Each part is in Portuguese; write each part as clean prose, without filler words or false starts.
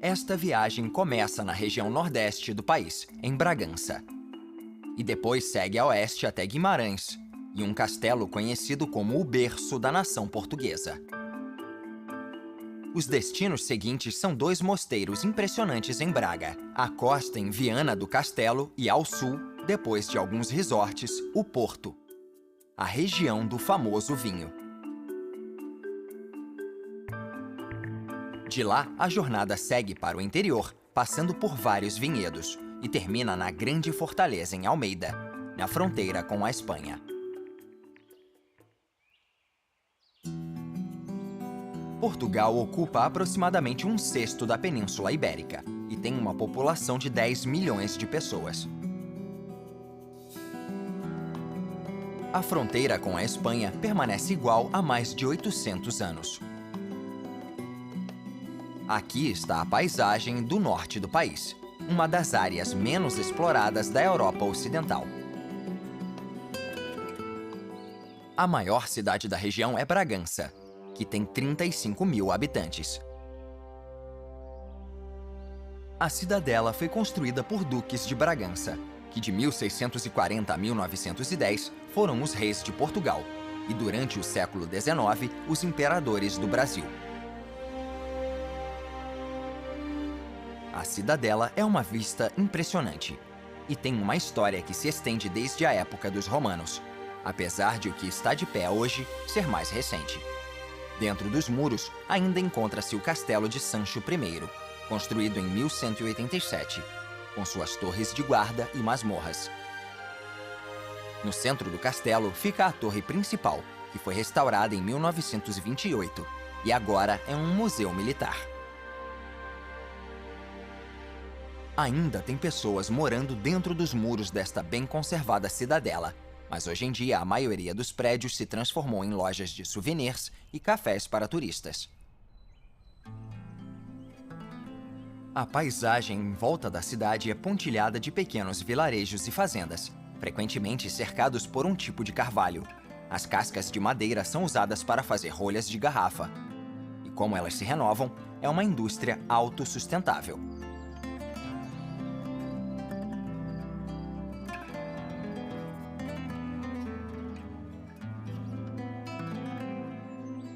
Esta viagem começa na região nordeste do país, em Bragança. E depois segue a oeste até Guimarães, e um castelo conhecido como o berço da nação portuguesa. Os destinos seguintes são dois mosteiros impressionantes em Braga, a costa em Viana do Castelo e, ao sul, depois de alguns resorts, o Porto, a região do famoso vinho. De lá, a jornada segue para o interior, passando por vários vinhedos, e termina na grande fortaleza em Almeida, na fronteira com a Espanha. Portugal ocupa aproximadamente um sexto da Península Ibérica e tem uma população de 10 milhões de pessoas. A fronteira com a Espanha permanece igual há mais de 800 anos. Aqui está a paisagem do norte do país, uma das áreas menos exploradas da Europa Ocidental. A maior cidade da região é Bragança, que tem 35 mil habitantes. A cidadela foi construída por duques de Bragança, que de 1640 a 1910 foram os reis de Portugal, e durante o século XIX, os imperadores do Brasil. A cidadela é uma vista impressionante e tem uma história que se estende desde a época dos romanos, apesar de o que está de pé hoje ser mais recente. Dentro dos muros, ainda encontra-se o Castelo de Sancho I, construído em 1187, com suas torres de guarda e masmorras. No centro do castelo fica a torre principal, que foi restaurada em 1928 e agora é um museu militar. Ainda tem pessoas morando dentro dos muros desta bem conservada cidadela, mas hoje em dia a maioria dos prédios se transformou em lojas de souvenirs e cafés para turistas. A paisagem em volta da cidade é pontilhada de pequenos vilarejos e fazendas, frequentemente cercados por um tipo de carvalho. As cascas de madeira são usadas para fazer rolhas de garrafa. E como elas se renovam, é uma indústria autossustentável.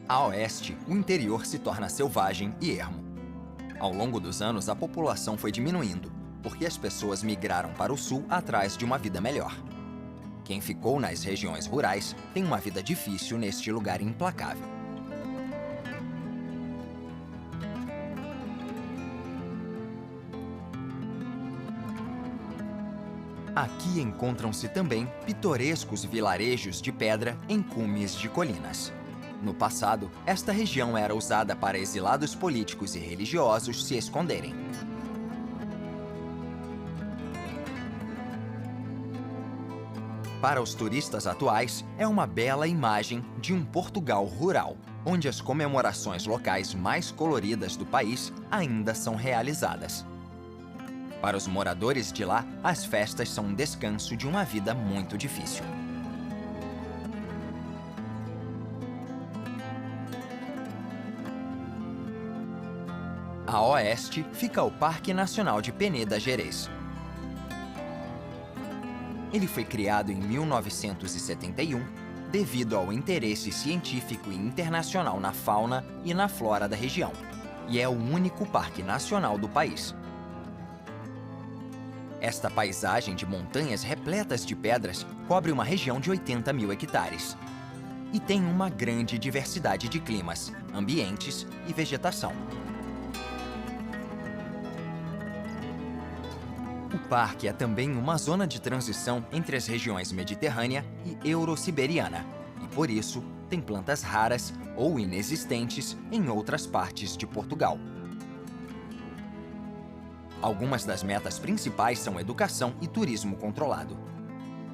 A oeste, o interior se torna selvagem e ermo. Ao longo dos anos, a população foi diminuindo, porque as pessoas migraram para o sul atrás de uma vida melhor. Quem ficou nas regiões rurais tem uma vida difícil neste lugar implacável. Aqui encontram-se também pitorescos vilarejos de pedra em cumes de colinas. No passado, esta região era usada para exilados políticos e religiosos se esconderem. Para os turistas atuais, é uma bela imagem de um Portugal rural, onde as comemorações locais mais coloridas do país ainda são realizadas. Para os moradores de lá, as festas são um descanso de uma vida muito difícil. A oeste fica o Parque Nacional de Peneda Gerês. Ele foi criado em 1971 devido ao interesse científico e internacional na fauna e na flora da região, e é o único parque nacional do país. Esta paisagem de montanhas repletas de pedras cobre uma região de 80 mil hectares e tem uma grande diversidade de climas, ambientes e vegetação. O parque é também uma zona de transição entre as regiões mediterrânea e eurosiberiana, e por isso tem plantas raras ou inexistentes em outras partes de Portugal. Algumas das metas principais são educação e turismo controlado.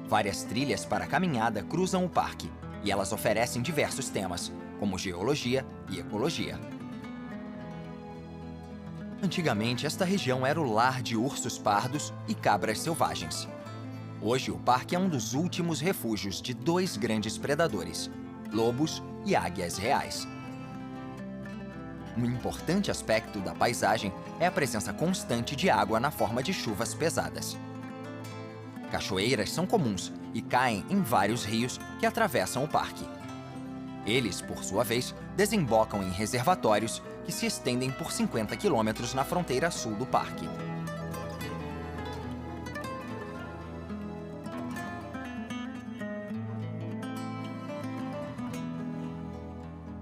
Várias trilhas para caminhada cruzam o parque, e elas oferecem diversos temas, como geologia e ecologia. Antigamente, esta região era o lar de ursos pardos e cabras selvagens. Hoje, o parque é um dos últimos refúgios de dois grandes predadores, lobos e águias reais. Um importante aspecto da paisagem é a presença constante de água na forma de chuvas pesadas. Cachoeiras são comuns e caem em vários rios que atravessam o parque. Eles, por sua vez, desembocam em reservatórios que se estendem por 50 quilômetros na fronteira sul do parque.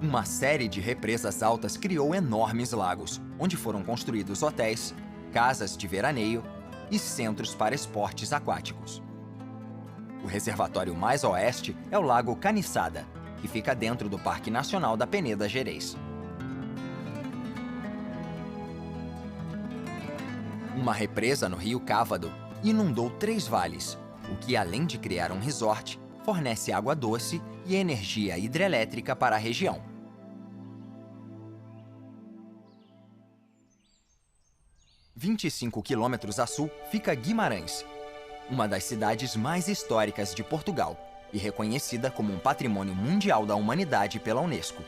Uma série de represas altas criou enormes lagos, onde foram construídos hotéis, casas de veraneio e centros para esportes aquáticos. O reservatório mais a oeste é o Lago Caniçada, que fica dentro do Parque Nacional da Peneda Gerês. Uma represa no rio Cávado inundou 3 vales, o que, além de criar um resort, fornece água doce e energia hidrelétrica para a região. – 25 quilômetros a sul fica Guimarães, uma das cidades mais históricas de Portugal e reconhecida como um Patrimônio Mundial da Humanidade pela Unesco.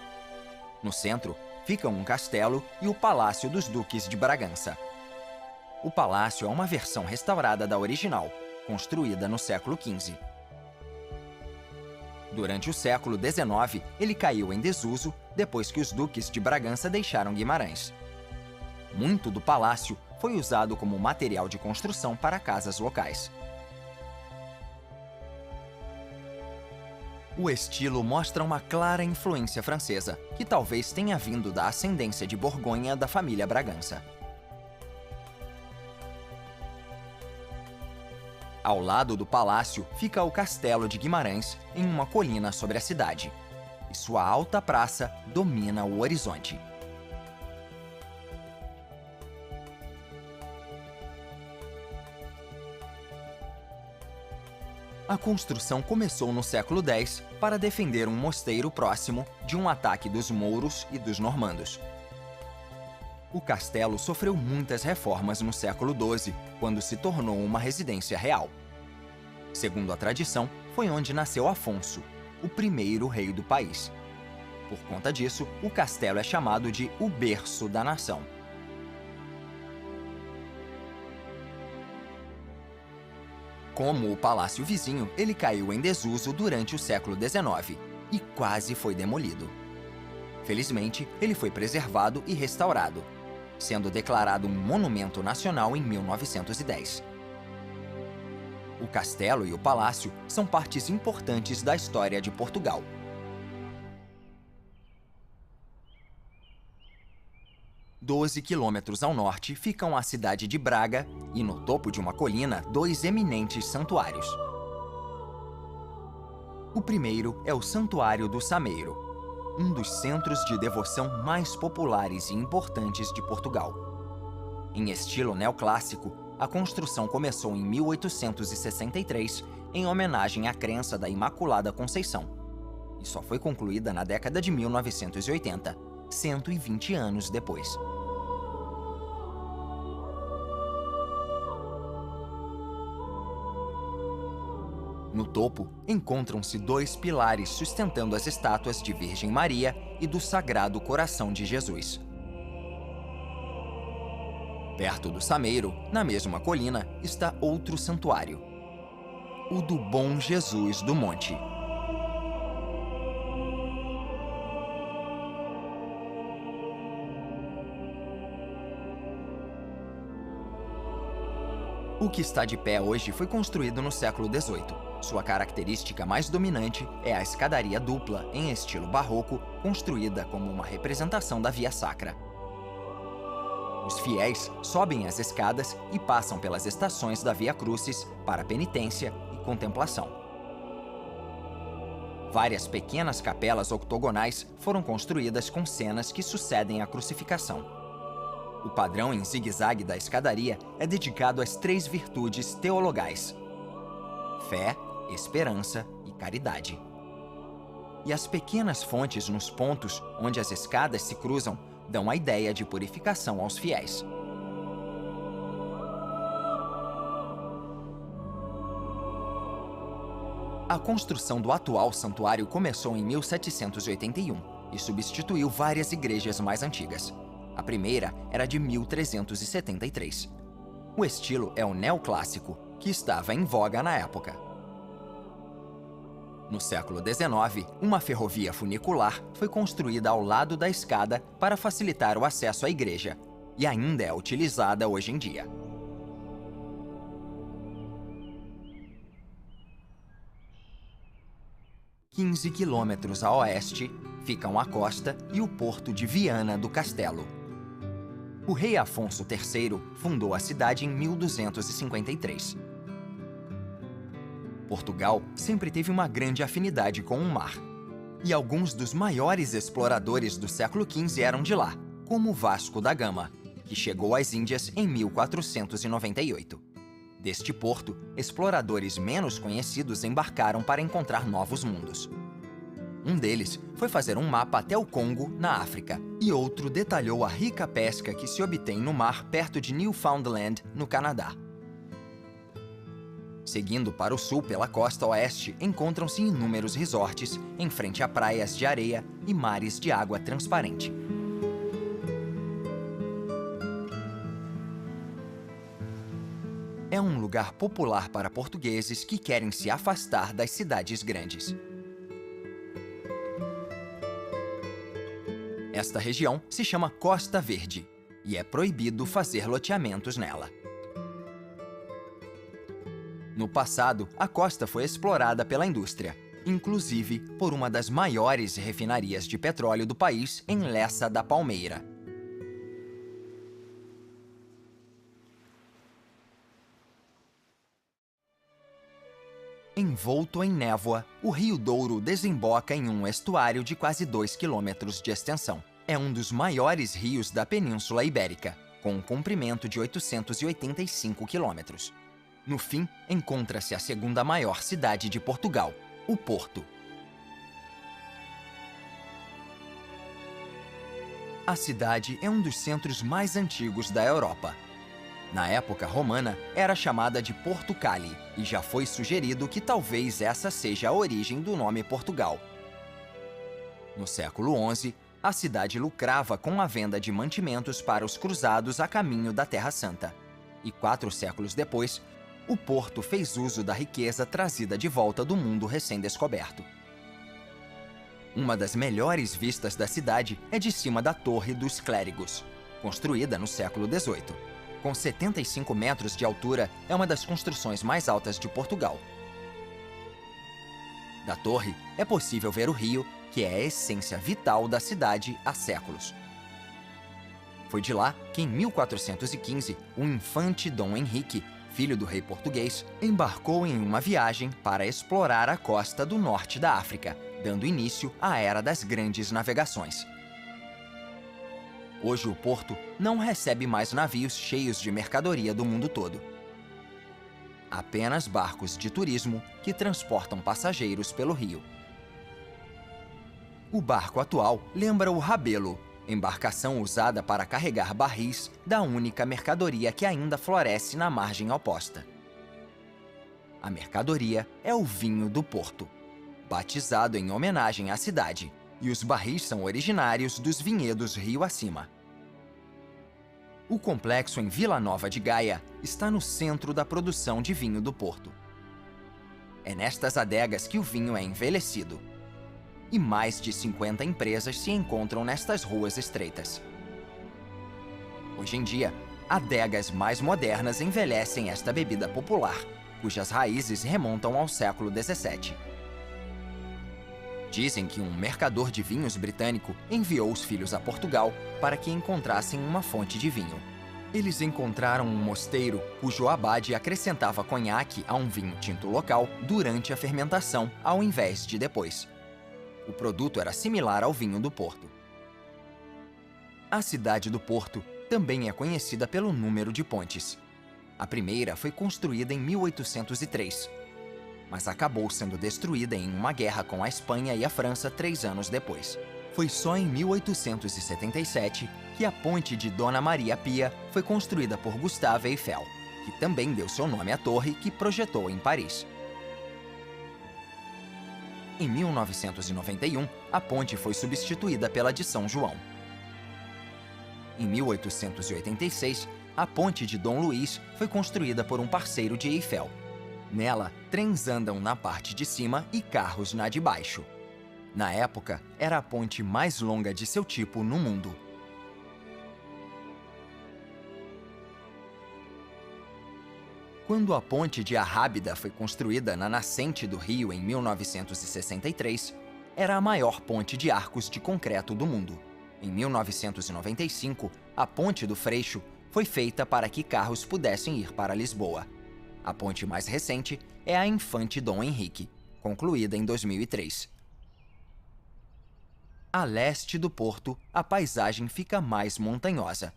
No centro, ficam um castelo e o Palácio dos Duques de Bragança. O palácio é uma versão restaurada da original, construída no século XV. Durante o século XIX, ele caiu em desuso depois que os duques de Bragança deixaram Guimarães. Muito do palácio foi usado como material de construção para casas locais. O estilo mostra uma clara influência francesa, que talvez tenha vindo da ascendência de Borgonha da família Bragança. Ao lado do palácio fica o Castelo de Guimarães, em uma colina sobre a cidade, e sua alta praça domina o horizonte. A construção começou no século X para defender um mosteiro próximo de um ataque dos mouros e dos normandos. O castelo sofreu muitas reformas no século XII, quando se tornou uma residência real. Segundo a tradição, foi onde nasceu Afonso, o primeiro rei do país. Por conta disso, o castelo é chamado de o berço da nação. Como o palácio vizinho, ele caiu em desuso durante o século XIX e quase foi demolido. Felizmente, ele foi preservado e restaurado, sendo declarado um monumento nacional em 1910. O castelo e o palácio são partes importantes da história de Portugal. Doze quilômetros ao norte ficam a cidade de Braga e, no topo de uma colina, 2 eminentes santuários. O primeiro é o Santuário do Sameiro, um dos centros de devoção mais populares e importantes de Portugal. Em estilo neoclássico, a construção começou em 1863 em homenagem à crença da Imaculada Conceição e só foi concluída na década de 1980, 120 anos depois. No topo, encontram-se 2 pilares sustentando as estátuas de Virgem Maria e do Sagrado Coração de Jesus. Perto do Sameiro, na mesma colina, está outro santuário, o do Bom Jesus do Monte. O que está de pé hoje foi construído no século XVIII. Sua característica mais dominante é a escadaria dupla, em estilo barroco, construída como uma representação da Via Sacra. Os fiéis sobem as escadas e passam pelas estações da Via Crucis para penitência e contemplação. Várias pequenas capelas octogonais foram construídas com cenas que sucedem à crucificação. O padrão em zigue-zague da escadaria é dedicado às 3 virtudes teologais: fé, esperança e caridade. E as pequenas fontes nos pontos onde as escadas se cruzam dão a ideia de purificação aos fiéis. A construção do atual santuário começou em 1781 e substituiu várias igrejas mais antigas. A primeira era de 1373. O estilo é o neoclássico, que estava em voga na época. No século XIX, uma ferrovia funicular foi construída ao lado da escada para facilitar o acesso à igreja, e ainda é utilizada hoje em dia. "15 quilômetros a oeste ficam a costa e o porto de Viana do Castelo. O rei Afonso III fundou a cidade em 1253. Portugal sempre teve uma grande afinidade com o mar, e alguns dos maiores exploradores do século XV eram de lá, como Vasco da Gama, que chegou às Índias em 1498. Deste porto, exploradores menos conhecidos embarcaram para encontrar novos mundos. Um deles foi fazer um mapa até o Congo, na África, e outro detalhou a rica pesca que se obtém no mar perto de Newfoundland, no Canadá. Seguindo para o sul pela costa oeste, encontram-se inúmeros resorts em frente a praias de areia e mares de água transparente. É um lugar popular para portugueses que querem se afastar das cidades grandes. Esta região se chama Costa Verde e é proibido fazer loteamentos nela. No passado, a costa foi explorada pela indústria, inclusive por uma das maiores refinarias de petróleo do país em Lessa da Palmeira. Envolto em névoa, o Rio Douro desemboca em um estuário de quase 2 quilômetros de extensão. É um dos maiores rios da Península Ibérica, com um comprimento de 885 quilômetros. No fim, encontra-se a segunda maior cidade de Portugal, o Porto. A cidade é um dos centros mais antigos da Europa. Na época romana, era chamada de Porto Cali, e já foi sugerido que talvez essa seja a origem do nome Portugal. No século XI, a cidade lucrava com a venda de mantimentos para os cruzados a caminho da Terra Santa. E 4 séculos depois, o porto fez uso da riqueza trazida de volta do mundo recém-descoberto. Uma das melhores vistas da cidade é de cima da Torre dos Clérigos, construída no século XVIII. Com 75 metros de altura, é uma das construções mais altas de Portugal. Da torre, é possível ver o rio, que é a essência vital da cidade há séculos. Foi de lá que, em 1415, o infante Dom Henrique, filho do rei português, embarcou em uma viagem para explorar a costa do norte da África, dando início à era das grandes navegações. Hoje o porto não recebe mais navios cheios de mercadoria do mundo todo. Apenas barcos de turismo que transportam passageiros pelo rio. O barco atual lembra o rabelo, embarcação usada para carregar barris da única mercadoria que ainda floresce na margem oposta. A mercadoria é o vinho do Porto, batizado em homenagem à cidade, e os barris são originários dos vinhedos rio acima. O complexo em Vila Nova de Gaia está no centro da produção de vinho do Porto. É nestas adegas que o vinho é envelhecido. E mais de 50 empresas se encontram nestas ruas estreitas. Hoje em dia, adegas mais modernas envelhecem esta bebida popular, cujas raízes remontam ao século XVII. Dizem que um mercador de vinhos britânico enviou os filhos a Portugal para que encontrassem uma fonte de vinho. Eles encontraram um mosteiro cujo abade acrescentava conhaque a um vinho tinto local durante a fermentação, ao invés de depois. O produto era similar ao vinho do Porto. A cidade do Porto também é conhecida pelo número de pontes. A primeira foi construída em 1803, mas acabou sendo destruída em uma guerra com a Espanha e a França 3 anos depois. Foi só em 1877 que a ponte de Dona Maria Pia foi construída por Gustave Eiffel, que também deu seu nome à torre que projetou em Paris. Em 1991, a ponte foi substituída pela de São João. Em 1886, a ponte de Dom Luís foi construída por um parceiro de Eiffel. Nela, trens andam na parte de cima e carros na de baixo. Na época, era a ponte mais longa de seu tipo no mundo. Quando a ponte de Arrábida foi construída na nascente do rio em 1963, era a maior ponte de arcos de concreto do mundo. Em 1995, a Ponte do Freixo foi feita para que carros pudessem ir para Lisboa. A ponte mais recente é a Infante Dom Henrique, concluída em 2003. A leste do porto, a paisagem fica mais montanhosa,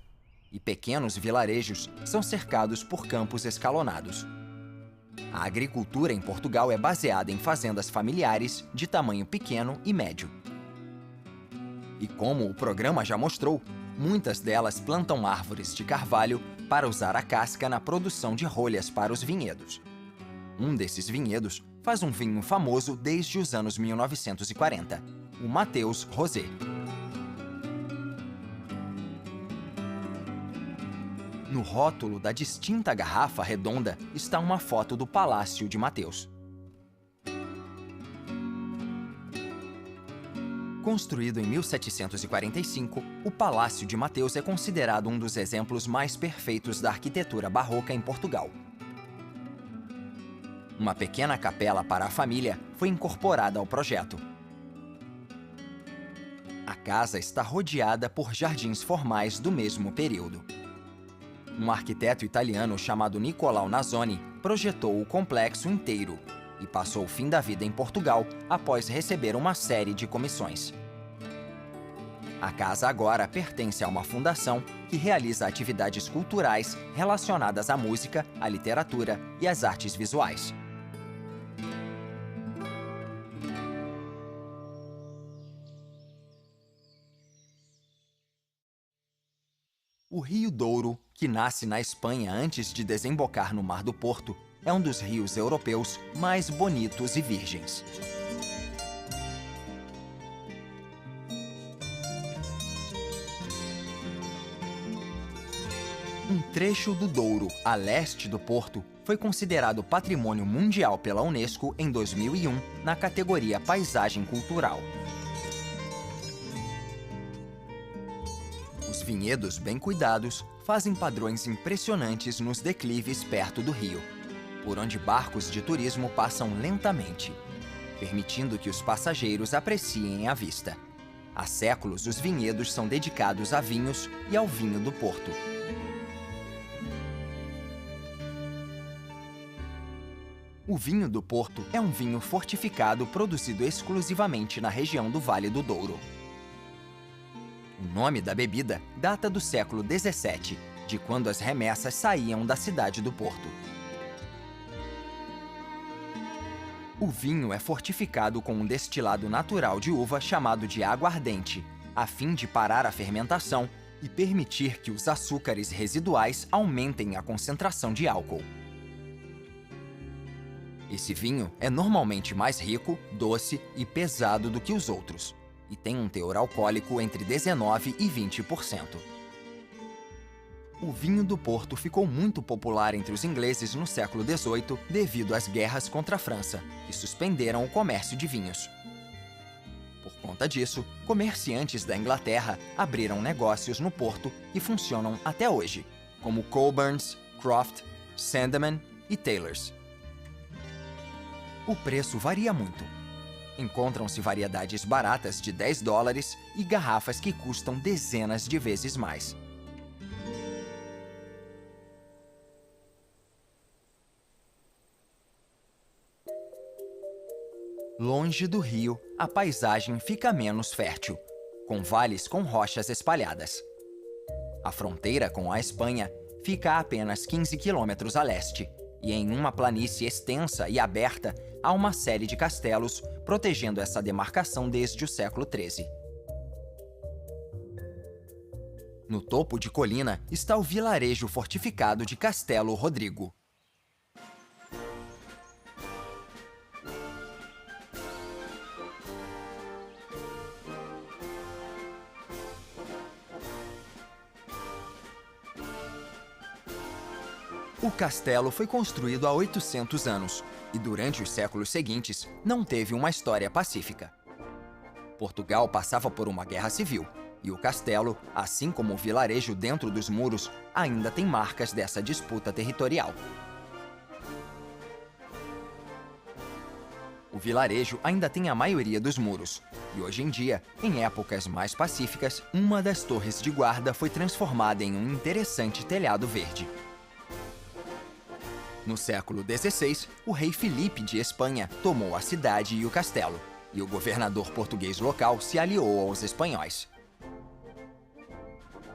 e pequenos vilarejos são cercados por campos escalonados. A agricultura em Portugal é baseada em fazendas familiares de tamanho pequeno e médio. E como o programa já mostrou, muitas delas plantam árvores de carvalho para usar a casca na produção de rolhas para os vinhedos. Um desses vinhedos faz um vinho famoso desde os anos 1940, o Mateus Rosé. No rótulo da distinta garrafa redonda está uma foto do Palácio de Mateus. Construído em 1745, o Palácio de Mateus é considerado um dos exemplos mais perfeitos da arquitetura barroca em Portugal. Uma pequena capela para a família foi incorporada ao projeto. A casa está rodeada por jardins formais do mesmo período. Um arquiteto italiano chamado Nicolau Nasoni projetou o complexo inteiro e passou o fim da vida em Portugal após receber uma série de comissões. A casa agora pertence a uma fundação que realiza atividades culturais relacionadas à música, à literatura e às artes visuais. O Rio Douro, que nasce na Espanha antes de desembocar no Mar do Porto, é um dos rios europeus mais bonitos e virgens. Um trecho do Douro, a leste do porto, foi considerado Patrimônio Mundial pela Unesco em 2001, na categoria Paisagem Cultural. Os vinhedos bem cuidados fazem padrões impressionantes nos declives perto do rio, por onde barcos de turismo passam lentamente, permitindo que os passageiros apreciem a vista. Há séculos, os vinhedos são dedicados a vinhos e ao vinho do Porto. O vinho do Porto é um vinho fortificado produzido exclusivamente na região do Vale do Douro. O nome da bebida data do século XVII, de quando as remessas saíam da cidade do Porto. O vinho é fortificado com um destilado natural de uva chamado de aguardente, a fim de parar a fermentação e permitir que os açúcares residuais aumentem a concentração de álcool. Esse vinho é normalmente mais rico, doce e pesado do que os outros, e tem um teor alcoólico entre 19% e 20%. O vinho do Porto ficou muito popular entre os ingleses no século XVIII devido às guerras contra a França, que suspenderam o comércio de vinhos. Por conta disso, comerciantes da Inglaterra abriram negócios no Porto que funcionam até hoje, como Colburns, Croft, Sandeman e Taylors. O preço varia muito. Encontram-se variedades baratas de $10 e garrafas que custam dezenas de vezes mais. Longe do rio, a paisagem fica menos fértil, com vales com rochas espalhadas. A fronteira com a Espanha fica a apenas 15 quilômetros a leste, e em uma planície extensa e aberta há uma série de castelos protegendo essa demarcação desde o século XIII. No topo de colina está o vilarejo fortificado de Castelo Rodrigo. O castelo foi construído há 800 anos e, durante os séculos seguintes, não teve uma história pacífica. Portugal passava por uma guerra civil e o castelo, assim como o vilarejo dentro dos muros, ainda tem marcas dessa disputa territorial. O vilarejo ainda tem a maioria dos muros, e hoje em dia, em épocas mais pacíficas, uma das torres de guarda foi transformada em um interessante telhado verde. No século XVI, o rei Filipe de Espanha tomou a cidade e o castelo, e o governador português local se aliou aos espanhóis.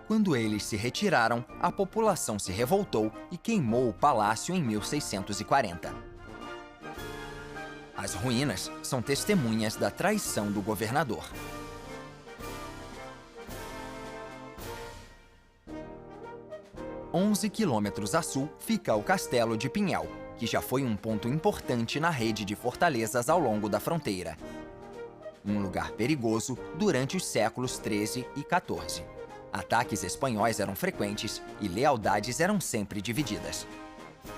Quando eles se retiraram, a população se revoltou e queimou o palácio em 1640. As ruínas são testemunhas da traição do governador. A 11 quilômetros a sul fica o Castelo de Pinhel, que já foi um ponto importante na rede de fortalezas ao longo da fronteira. Um lugar perigoso durante os séculos XIII e XIV. Ataques espanhóis eram frequentes e lealdades eram sempre divididas.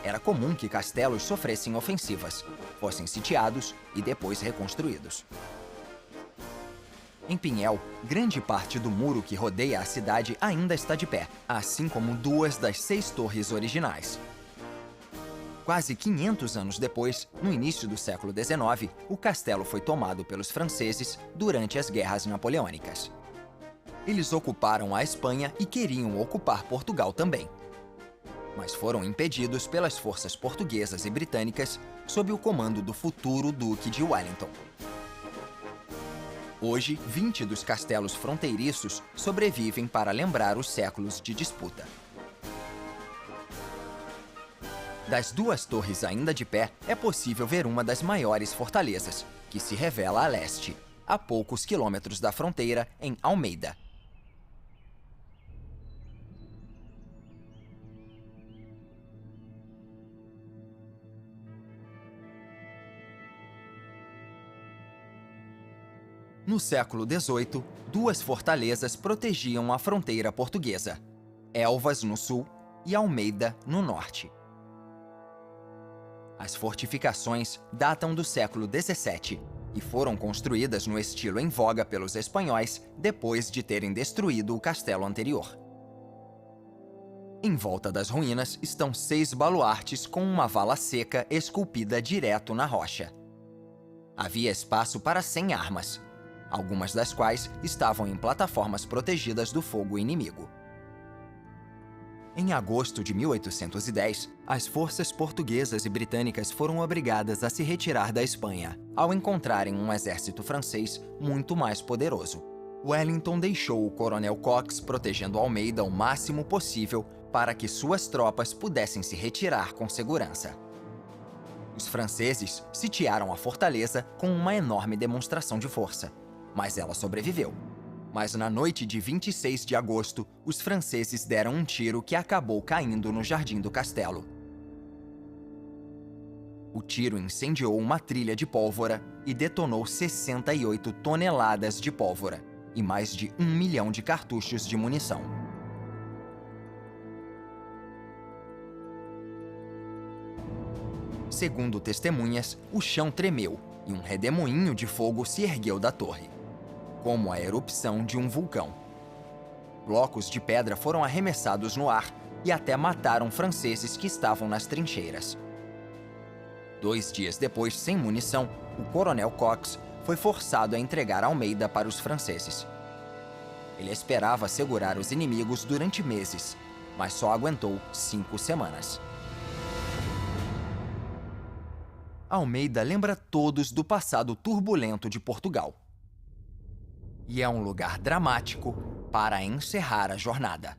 Era comum que castelos sofressem ofensivas, fossem sitiados e depois reconstruídos. Em Pinhel, grande parte do muro que rodeia a cidade ainda está de pé, assim como 2 das 6 torres originais. Quase 500 anos depois, no início do século XIX, o castelo foi tomado pelos franceses durante as Guerras Napoleônicas. Eles ocuparam a Espanha e queriam ocupar Portugal também, mas foram impedidos pelas forças portuguesas e britânicas sob o comando do futuro Duque de Wellington. Hoje, 20 dos castelos fronteiriços sobrevivem para lembrar os séculos de disputa. Das 2 torres ainda de pé, é possível ver uma das maiores fortalezas, que se revela a leste, a poucos quilômetros da fronteira, em Almeida. No século XVIII, 2 fortalezas protegiam a fronteira portuguesa: Elvas, no sul, e Almeida, no norte. As fortificações datam do século XVII e foram construídas no estilo em voga pelos espanhóis depois de terem destruído o castelo anterior. Em volta das ruínas estão 6 baluartes com uma vala seca esculpida direto na rocha. Havia espaço para 100 armas, algumas das quais estavam em plataformas protegidas do fogo inimigo. Em agosto de 1810, as forças portuguesas e britânicas foram obrigadas a se retirar da Espanha, ao encontrarem um exército francês muito mais poderoso. Wellington deixou o coronel Cox protegendo Almeida o máximo possível para que suas tropas pudessem se retirar com segurança. Os franceses sitiaram a fortaleza com uma enorme demonstração de força, mas ela sobreviveu. Mas na noite de 26 de agosto, os franceses deram um tiro que acabou caindo no jardim do castelo. O tiro incendiou uma trilha de pólvora e detonou 68 toneladas de pólvora e mais de 1 milhão de cartuchos de munição. Segundo testemunhas, o chão tremeu e um redemoinho de fogo se ergueu da torre, como a erupção de um vulcão. Blocos de pedra foram arremessados no ar e até mataram franceses que estavam nas trincheiras. 2 dias depois, sem munição, o coronel Cox foi forçado a entregar Almeida para os franceses. Ele esperava segurar os inimigos durante meses, mas só aguentou 5 semanas. Almeida lembra todos do passado turbulento de Portugal. E é um lugar dramático para encerrar a jornada.